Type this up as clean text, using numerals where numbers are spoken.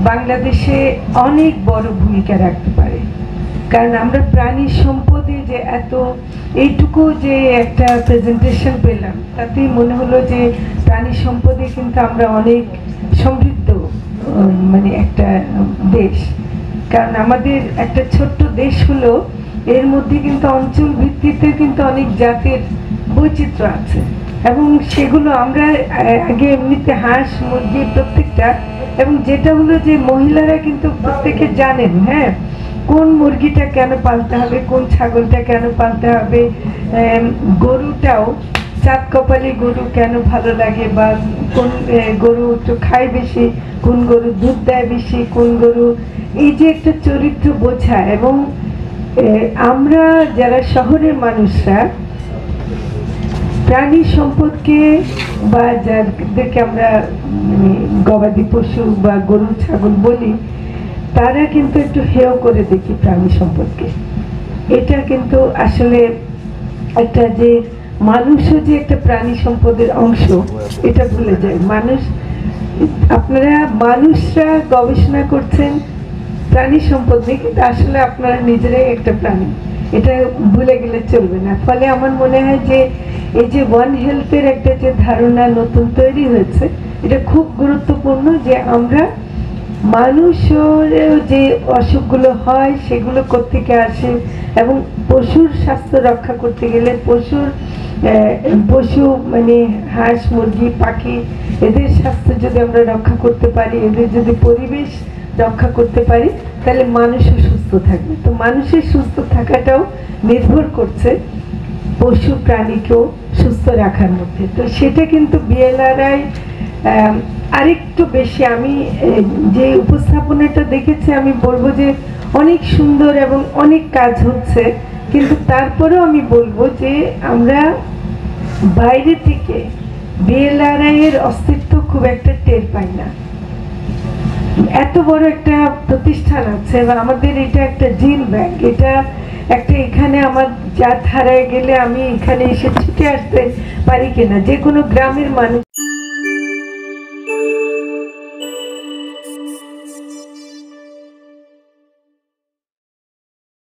বাংলাদেশে অনেক বড় ভূমিকা রাখতে পারে। কারণ আমরা প্রাণী সম্পদে যে এত এইটুকু যে একটা প্রেজেন্টেশন পেলাম, তাতেই মনে হলো যে প্রাণী সম্পদে কিন্তু আমরা অনেক সমৃদ্ধ মানে একটা দেশ। কারণ আমাদের একটা ছোট্ট দেশ হলো, এর মধ্যে কিন্তু অঞ্চল ভিত্তিতে কিন্তু অনেক জাতের বৈচিত্র্য আছে, এবং সেগুলো আমরা আগে এমনিতে হাঁস মুরগি প্রত্যেকটা, এবং যেটা হলো যে মহিলারা কিন্তু প্রত্যেকে জানেন, হ্যাঁ, কোন মুরগিটা কেন পালতে হবে, কোন ছাগলটা কেন পালতে হবে, গরুটাও চাঁদ কপালি গরু কেন ভালো লাগে, বা কোন গরু একটু খায় বেশি, কোন গরু দুধ দেয় বেশি, কোন গরু, এই যে একটা চরিত্র বোঝা। এবং আমরা যারা শহরের মানুষরা প্রাণী সম্পদকে বা যাদেরকে আমরা গবাদি পশু বা গরু ছাগল বলি, তারা কিন্তু একটু হেয় করে দেখি প্রাণী সম্পদকে। এটা কিন্তু আসলে একটা যে মানুষও যে একটা প্রাণী সম্পদের অংশ, এটা ভুলে যায় মানুষ। আপনারা মানুষরা গবেষণা করছেন প্রাণী সম্পদ নিয়ে, কিন্তু আসলে আপনারা নিজেরাই একটা প্রাণী, এটা ভুলে গেলে চলবে না। ফলে আমার মনে হয় যে এই যে ওয়ান হেলথের একটা যে ধারণা নতুন তৈরি হয়েছে, এটা খুব গুরুত্বপূর্ণ যে আমরা মানুষের যে অসুখগুলো হয় সেগুলো কোত্থেকে আসে, এবং পশুর স্বাস্থ্য রক্ষা করতে গেলে পশু মানে হাঁস মুরগি পাখি, এদের স্বাস্থ্য যদি আমরা রক্ষা করতে পারি, এদের যদি পরিবেশ রক্ষা করতে পারি, তাহলে মানুষও সুস্থ থাকবে। তো মানুষের সুস্থ থাকাটাও নির্ভর করছে পশু প্রাণীকেও সুস্থ রাখার মধ্যে। তো সেটা কিন্তু বিএলআরআই আরেকটু বেশি, আমি যে উপস্থাপনাটা দেখেছি আমি বলবো যে অনেক সুন্দর এবং অনেক কাজ হচ্ছে, কিন্তু তারপরেও আমি বলবো যে আমরা বাইরে থেকে বিএলআরআই এর অস্তিত্ব খুব একটা টের পাই না। এত বড় একটা প্রতিষ্ঠান আছে, এবং আমাদের এটা একটা জিন ব্যাংক, এটা একটা, এখানে আমার জাত হারায় গেলে আমি এখানে এসে ছুটে আসতে পারি কিনা, যে কোনো গ্রামের মানুষ